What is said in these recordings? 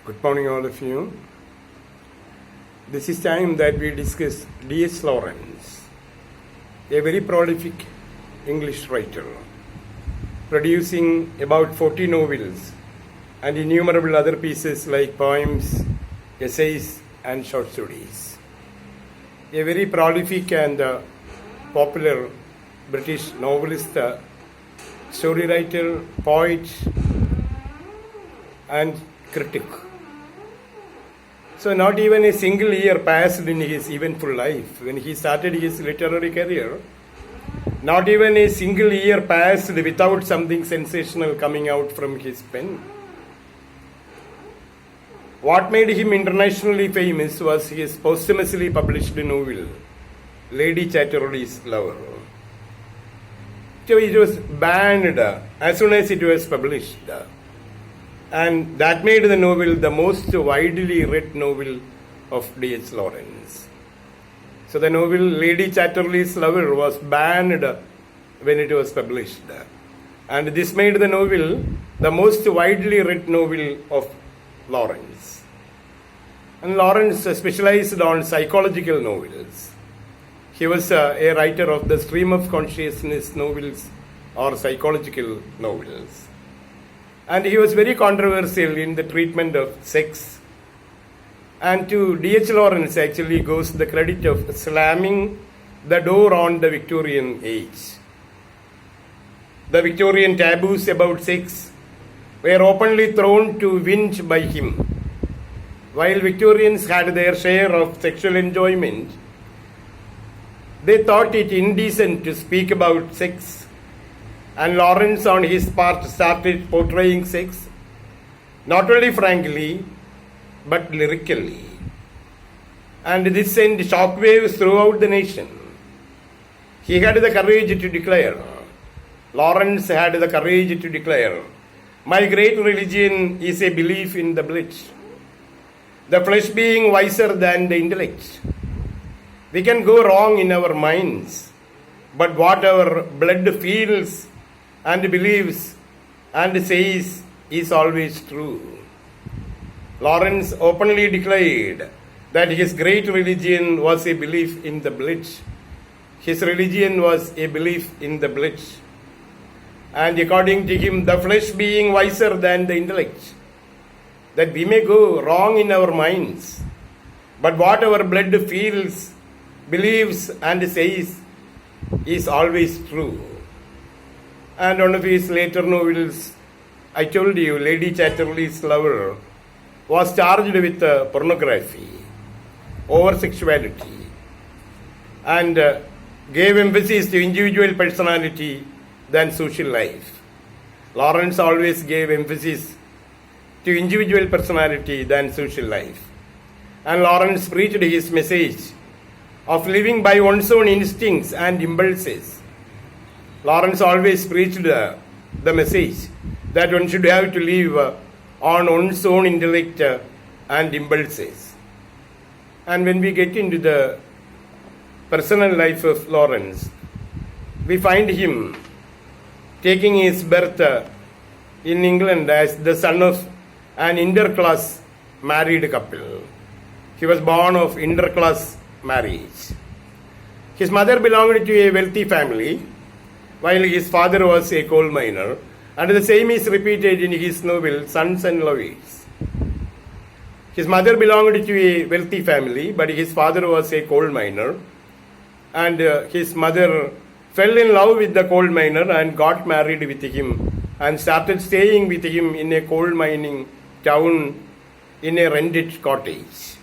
Good morning, all of you. This is time that we discuss D.H.Lawrence, a very prolific English writer, producing about 40 novels and innumerable other pieces like poems, essays, and short stories. A very prolific and popular British novelist, story writer, poet, and critic. So not even a single year passed in his eventful life. When he started his literary career, not even a single year passed without something sensational coming out from his pen. What made him internationally famous was his posthumously published novel, Lady Chatterley's Lover. So it was banned as soon as it was published. And that made the novel the most widely read novel of D.H.Lawrence. So the novel Lady Chatterley's Lover was banned when it was published. And this made the novel the most widely read novel of Lawrence. And Lawrence specialized on psychological novels. He was a writer of the stream of consciousness novels or psychological novels. And he was very controversial in the treatment of sex. And to D.H.Lawrence actually goes the credit of slamming the door on the Victorian age. The Victorian taboos about sex were openly thrown to wind by him. While Victorians had their share of sexual enjoyment, they thought it indecent to speak about sex. And Lawrence on his part started portraying sex not only frankly but lyrically. And this sent shockwaves throughout the nation. He had the courage to declare, Lawrence had the courage to declare, my great religion is a belief in the blood, the flesh being wiser than the intellect. We can go wrong in our minds, but what our blood feels and believes and says is always true. Lawrence openly declared that his great religion was a belief in the blood. His religion was a belief in the blood. And according to him, the flesh being wiser than the intellect, that we may go wrong in our minds, but what our blood feels, believes, and says is always true. And one of his later novels, I told you, Lady Chatterley's Lover, was charged with pornography, over-sexuality, and gave emphasis to individual personality than social life. Lawrence always gave emphasis to individual personality than social life. And Lawrence preached his message of living by one's own instincts and impulses. Lawrence always preached the message that one should have to live on one's own intellect and impulses. And when we get into the personal life of Lawrence, we find him taking his birth in England as the son of an inter-class married couple. He was born of inter-class marriage. His mother belonged to a wealthy family, while his father was a coal miner, and the same is repeated in his novel Sons and Lois. His mother belonged to a wealthy family, but his father was a coal miner, and his mother fell in love with the coal miner and got married with him and started staying with him in a coal mining town in a rented cottage.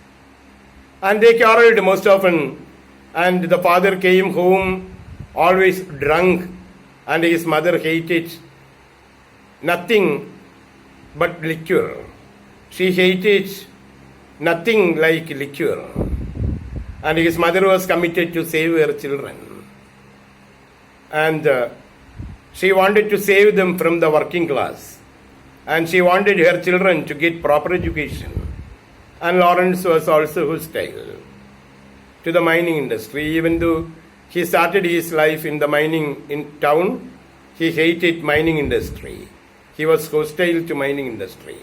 And they quarreled most often, and the father came home always drunk, and his mother hated nothing but liquor. She hated nothing like liquor. And his mother was committed to save her children. And she wanted to save them from the working class. And she wanted her children to get proper education. And Lawrence was also hostile to the mining industry, even though he started his life in the mining town. He hated mining industry. He was hostile to mining industry.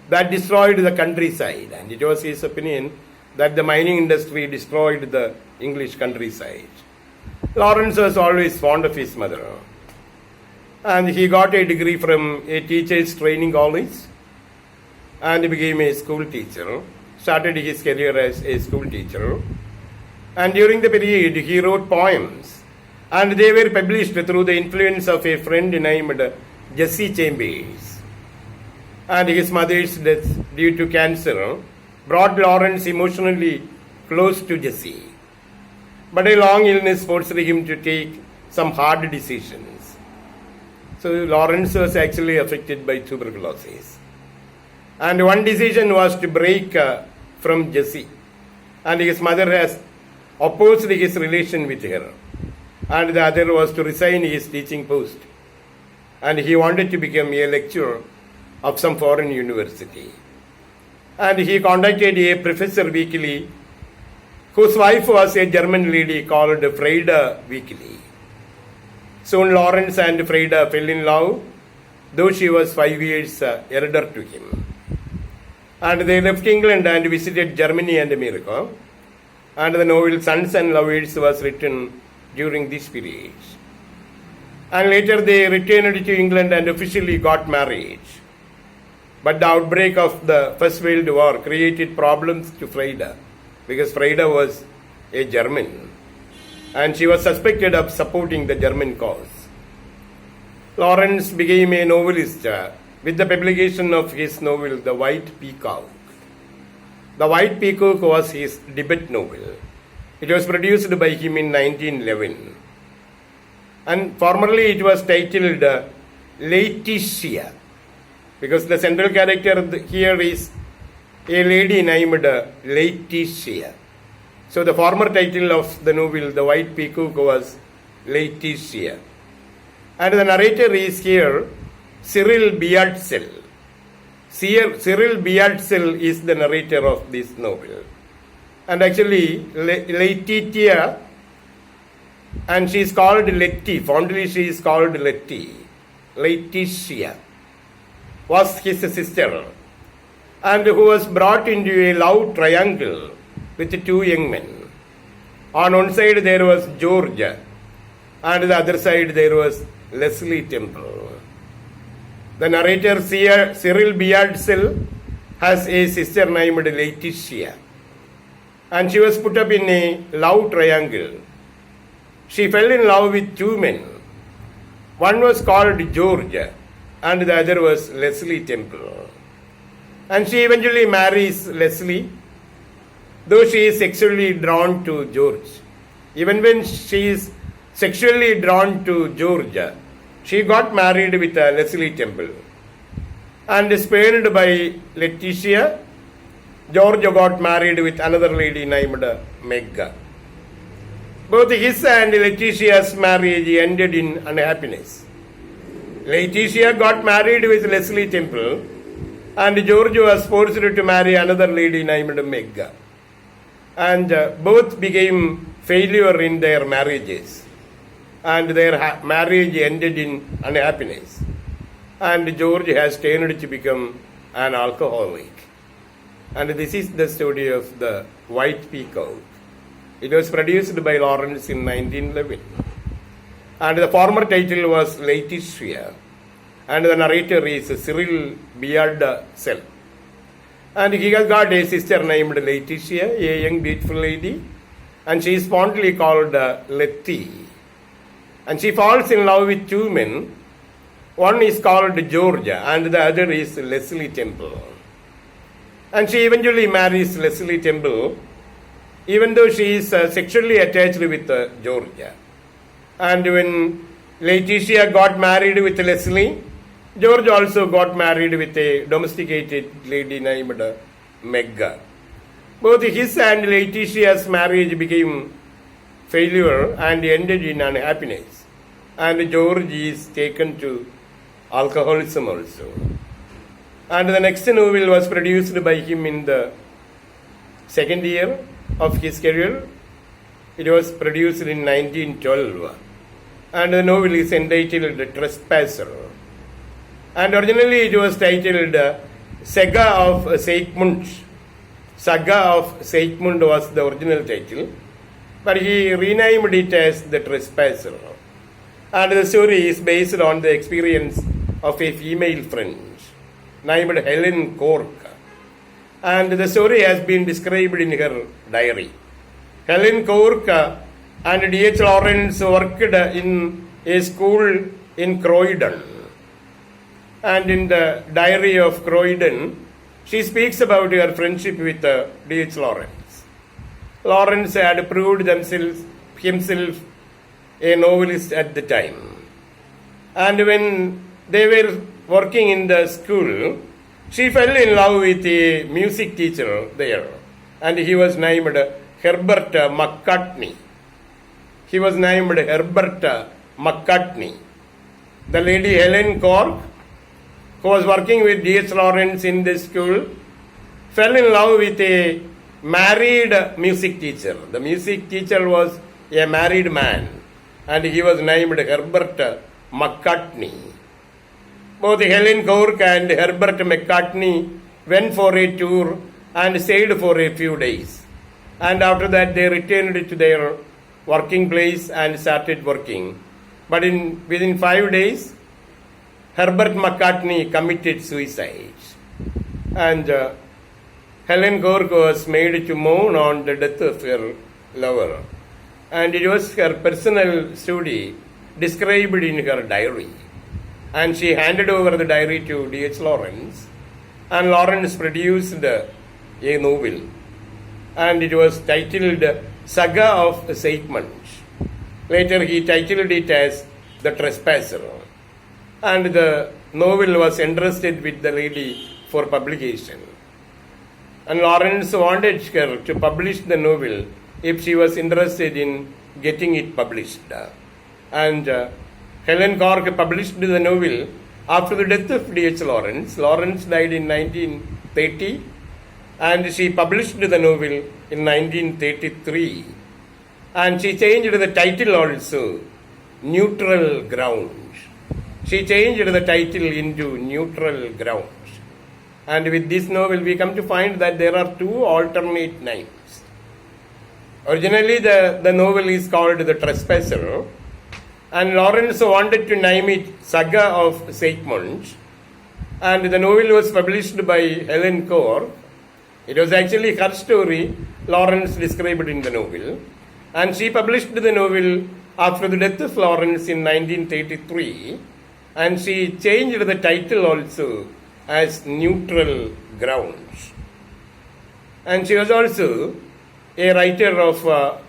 that destroyed the countryside. And it was his opinion that the mining industry destroyed the English countryside. Lawrence was always fond of his mother. And he got a degree from a teacher's training college and became a school teacher. Started his career as a school teacher. And during the period, he wrote poems. And they were published through the influence of a friend named Jesse Chambers. And his mother's death due to cancer brought Lawrence emotionally close to Jesse. But a long illness forced him to take some hard decisions. So Lawrence was actually affected by tuberculosis. And one decision was to break from Jesse. And his mother has opposed his relation with her. And the other was to resign his teaching post. And he wanted to become a lecturer of some foreign university. And he contacted a professor weekly whose wife was a German lady called Frida Weekly. Soon Lawrence and Frida fell in love, though she was 5 years elder to him. And they left England and visited Germany and America. And the novel Sons and Lovers was written during this period. And later they returned to England and officially got married. But the outbreak of the First World War created problems to Frida, because Frida was a German and she was suspected of supporting the German cause. Lawrence became a novelist with the publication of his novel The White Peacock. The White Peacock was his debut novel. It was produced by him in 1911. And formerly it was titled Laetitia, because the central character here is a lady named Laetitia. So the former title of the novel, The White Peacock, was Laetitia. And the narrator is here Cyril Beardsell. Cyril Beardsell is the narrator of this novel. And actually, Laetitia, and she is called Letty, fondly she is called Letty. Laetitia was his sister, and who was brought into a love triangle with two young men. On one side there was George, and the other side there was Leslie Temple. The narrator Cyril Beardsell has a sister named Laetitia, and she was put up in a love triangle. She fell in love with two men. One was called George, and the other was Leslie Temple. And she eventually marries Leslie, though she is sexually drawn to George. Even when she is sexually drawn to George, she got married with Leslie Temple. And spurned by Laetitia, George got married with another lady named Meg. Both his and Laetitia's marriage ended in unhappiness. Laetitia got married with Leslie Temple, and George was forced to marry another lady named Meg. And both became failure in their marriages, and their marriage ended in unhappiness. And George has turned to become an alcoholic. And this is the story of the White Peacock. It was produced by Lawrence in 1911. And the former title was Laetitia, and the narrator is Cyril Beardsell. And he has got a sister named Laetitia, a young beautiful lady, and she is fondly called Letty. And she falls in love with two men. One is called George, and the other is Leslie Temple. And she eventually marries Leslie Temple, even though she is sexually attached with George. And when Laetitia got married with Leslie, George also got married with a domesticated lady named Meg. Both his and Laetitia's marriage became failure and ended in unhappiness. And George is taken to alcoholism also. And the next novel was produced by him in the second year of his career. It was produced in 1912. And the novel is entitled Tress Passer. And originally it was titled Saga of Seigmund. Saga of Seigmund was the original title, but he renamed it as The Tress Passer. And the story is based on the experience of a female friend named Helen Cork. And the story has been described in her diary. Helen Cork and D.H.Lawrence worked in a school in Croydon. And in the diary of Croydon, she speaks about her friendship with D.H.Lawrence. Lawrence had proved himself a novelist at the time. And when they were working in the school, she fell in love with a music teacher there, and he was named Herbert McCartney. He was named Herbert McCartney. The lady Helen Cork, who was working with D.H.Lawrence in this school, fell in love with a married music teacher. The music teacher was a married man, and he was named Herbert McCartney. Both Helen Cork and Herbert McCartney went for a tour and stayed for a few days. And after that they returned to their working place and started working. But within 5 days, Herbert McCartney committed suicide. And Helen Cork was made to mourn on the death of her lover. And it was her personal story described in her diary. And she handed over the diary to D.H.Lawrence, and Lawrence produced a novel, and it was titled Saga of Seigmund. Later he titled it as The Tress Passer, and the novel was entrusted with the lady for publication. And Lawrence wanted her to publish the novel if she was interested in getting it published. And Helen Cork published the novel after the death of D.H.Lawrence. Lawrence died in 1930, and she published the novel in 1933. And she changed the title also, Neutral Ground. She changed the title into Neutral Ground. And with this novel we come to find that there are two alternate names. Originally the novel is called The Tress Passer, and Lawrence wanted to name it Saga of Seigmund, and the novel was published by Helen Cork. It was actually her story Lawrence described in the novel, and she published the novel after the death of Lawrence in 1933, and she changed the title also as Neutral Ground. And she was also a writer of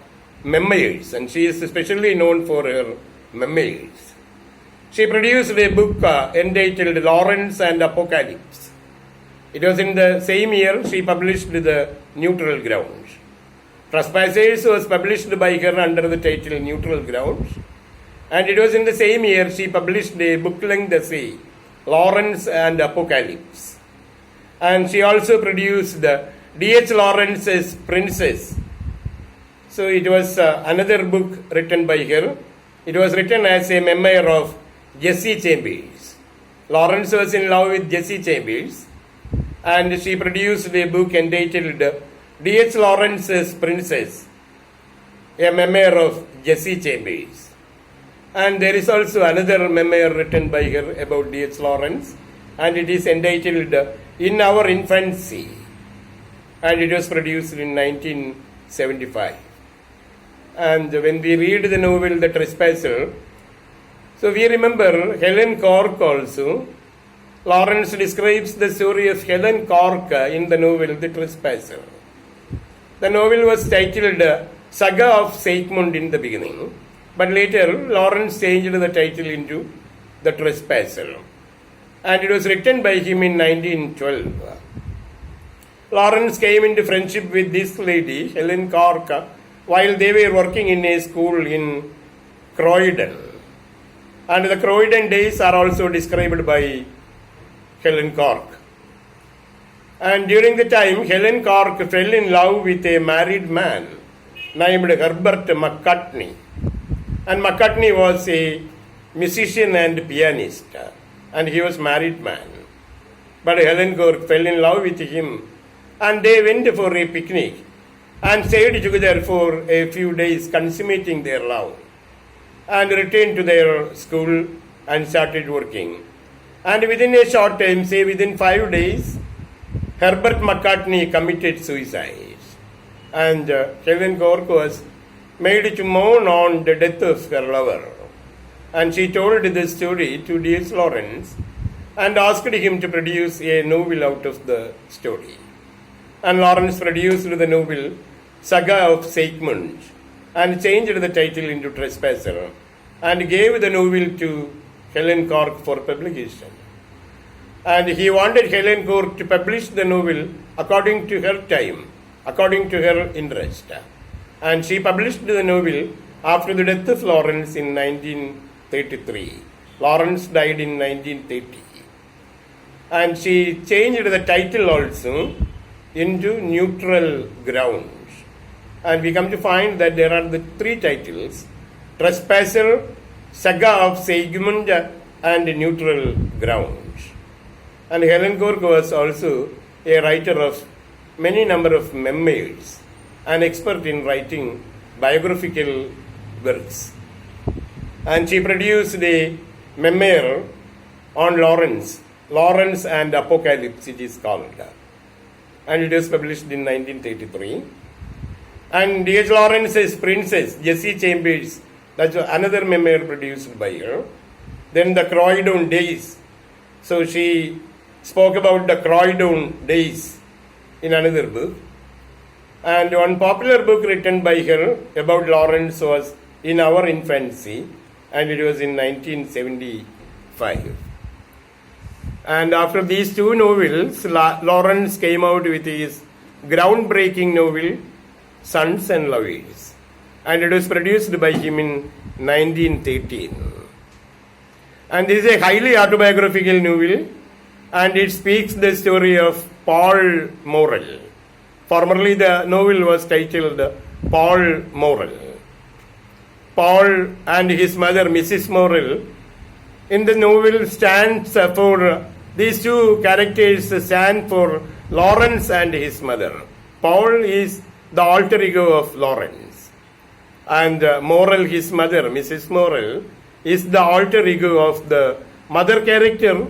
memoirs, and she is especially known for her memoirs. She produced a book entitled Lawrence and Apocalypse. It was in the same year she published the Neutral Ground. Tress Passer was published by her under the title Neutral Ground, and it was in the same year she published a book-length essay, Lawrence and Apocalypse. And she also produced D.H.Lawrence's Princess. So it was another book written by her. It was written as a memoir of Jessie Chambers. Lawrence was in love with Jessie Chambers, and she produced a book entitled D.H.Lawrence's Princess, a memoir of Jessie Chambers. And there is also another memoir written by her about D.H.Lawrence, and it is entitled In Our Infancy, and it was produced in 1975. And when we read the novel The Tress Passer, so we remember Helen Cork also. Lawrence describes the story of Helen Cork in the novel The Tress Passer. The novel was titled Saga of Seigmund in the beginning, but later Lawrence changed the title into The Tress Passer, and it was written by him in 1912. Lawrence came into friendship with this lady, Helen Cork, while they were working in a school in Croydon. And the Croydon days are also described by Helen Cork. And during the time, Helen Cork fell in love with a married man named Herbert McCartney. And McCartney was a musician and pianist, and he was a married man. But Helen Cork fell in love with him, and they went for a picnic and stayed together for a few days, consummating their love, and returned to their school and started working. And within a short time, say within 5 days, Herbert McCartney committed suicide. And Helen Cork was made to mourn on the death of her lover. And she told this story to D.H.Lawrence and asked him to produce a novel out of the story. And Lawrence produced the novel Saga of Sigmund and changed the title into Tress Passer and gave the novel to Helen Cork for publication. And he wanted Helen Cork to publish the novel according to her time, according to her interest. And she published the novel after the death of Lawrence in 1933. Lawrence died in 1930. And she changed the title also into Neutral Ground. And we come to find that there are the 3 titles: Tress Passer, Saga of Sigmund, and Neutral Ground. And Helen Cork was also a writer of many number of memoirs, an expert in writing biographical works. And she produced a memoir on Lawrence and Apocalypse, it is called. And it was published in 1933. And D.H.Lawrence's Princess, Jessie Chambers, that's another memoir produced by her. Then the Croydon Days. So she spoke about the Croydon Days in another book. And one popular book written by her about Lawrence was In Our Infancy, and it was in 1975. And after these 2 novels, Lawrence came out with his groundbreaking novel, Sons and Lovers. And it was produced by him in 1913. And this is a highly autobiographical novel, and it speaks the story of Paul Morrell. Formerly the novel was titled Paul Morrell. Paul and his mother, Mrs. Morrell, in the novel stands for, these 2 characters stand for Lawrence and his mother. Paul is the alter ego of Lawrence. And Morrell, his mother, Mrs. Morrell, is the alter ego of the mother character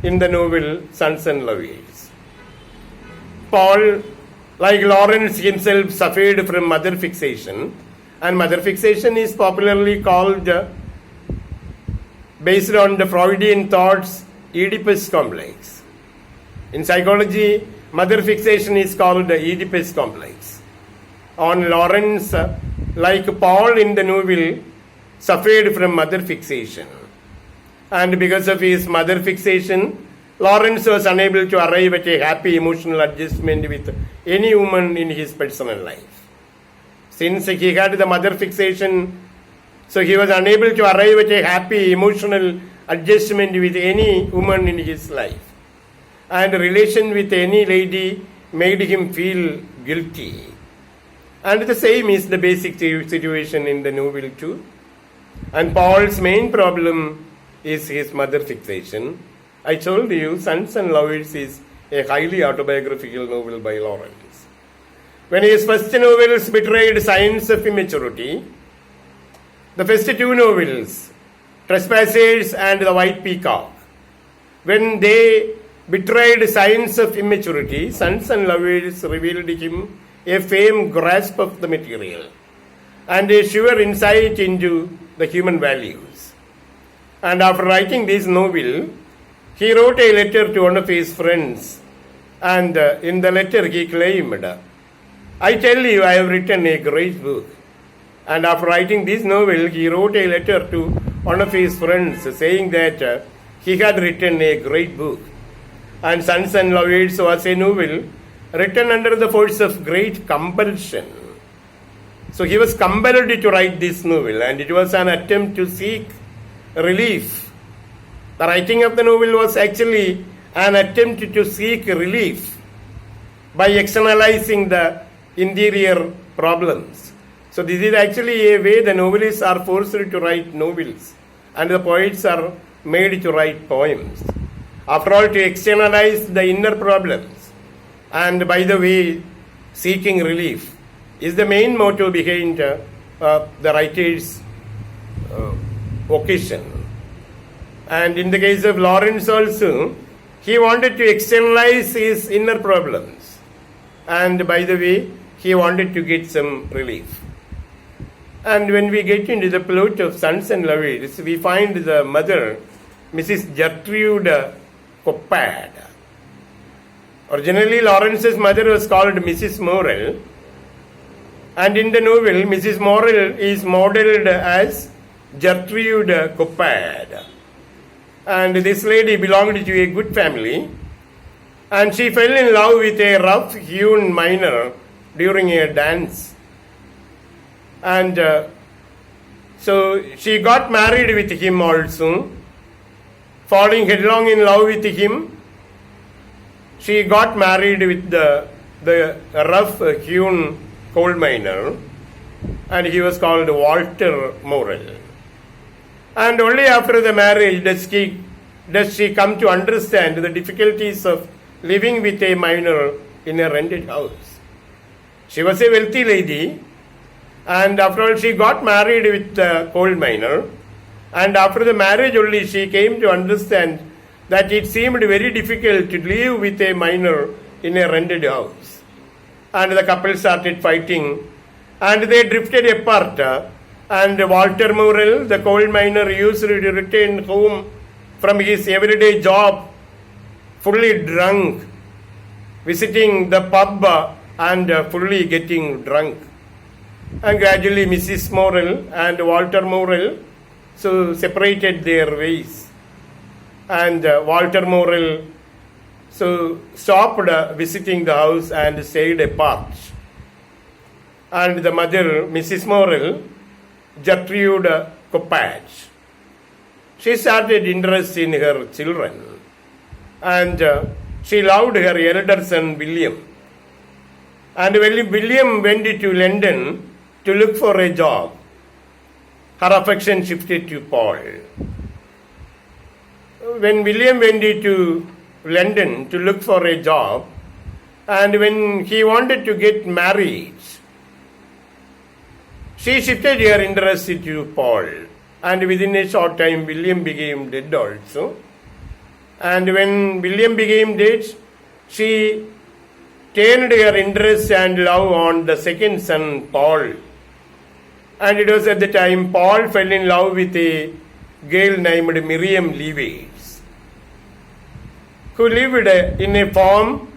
in the novel Sons and Lovers. Paul, like Lawrence himself, suffered from mother fixation, and mother fixation is popularly called, based on the Freudian thoughts, Oedipus complex. In psychology, mother fixation is called the Oedipus complex. On Lawrence, like Paul in the novel, suffered from mother fixation. And because of his mother fixation, Lawrence was unable to arrive at a happy emotional adjustment with any woman in his personal life. Since he had the mother fixation, so he was unable to arrive at a happy emotional adjustment with any woman in his life. And relation with any lady made him feel guilty. And the same is the basic situation in the novel too. And Paul's main problem is his mother fixation. I told you, Sons and Lovers is a highly autobiographical novel by Lawrence. When his first novels betrayed signs of immaturity, the first 2 novels, Tress Passer and The White Peacock, when they betrayed signs of immaturity, Sons and Lovers revealed him a firm grasp of the material and a sure insight into the human values. And after writing this novel, he wrote a letter to one of his friends, and in the letter he claimed, I tell you, I have written a great book. And after writing this novel, he wrote a letter to one of his friends saying that he had written a great book. And Sons and Lovers was a novel written under the force of great compulsion. So he was compelled to write this novel, and it was an attempt to seek relief. The writing of the novel was actually an attempt to seek relief by externalizing the interior problems. So this is actually a way the novelists are forced to write novels, and the poets are made to write poems. After all, to externalize the inner problems and, by the way, seeking relief is the main motive behind the writer's vocation. And in the case of Lawrence also, he wanted to externalize his inner problems. And by the way, he wanted to get some relief. And when we get into the plot of Sons and Lovers, we find the mother, Mrs. Gertrude Coppard. Originally, Lawrence's mother was called Mrs. Morrell. And in the novel, Mrs. Morrell is modeled as Gertrude Coppard. And this lady belonged to a good family. And she fell in love with a rough-hewn miner during a dance. And so she got married with him also. Falling headlong in love with him, she got married with the rough-hewn coal miner, and he was called Walter Morrell. And only after the marriage does she come to understand the difficulties of living with a miner in a rented house. She was a wealthy lady, and after all, she got married with the coal miner. And after the marriage only, she came to understand that it seemed very difficult to live with a miner in a rented house. And the couple started fighting, and they drifted apart. And Walter Morrell, the coal miner, used to return home from his everyday job fully drunk, visiting the pub and fully getting drunk. And gradually Mrs. Morrell and Walter Morrell separated their ways. And Walter Morrell stopped visiting the house and stayed apart. And the mother, Mrs. Morrell, Gertrude Coppard, she started interest in her children. And she loved her elder son, William. And when William went to London to look for a job, her affection shifted to Paul. When William went to London to look for a job, and when he wanted to get married, she shifted her interest to Paul. And within a short time, William became dead also. And when William became dead, she turned her interest and love on the second son, Paul. And it was at the time Paul fell in love with a girl named Miriam Leavitt, who lived in a farm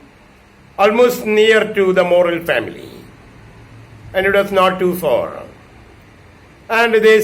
almost near to the Morrell family. And it was not too far. And they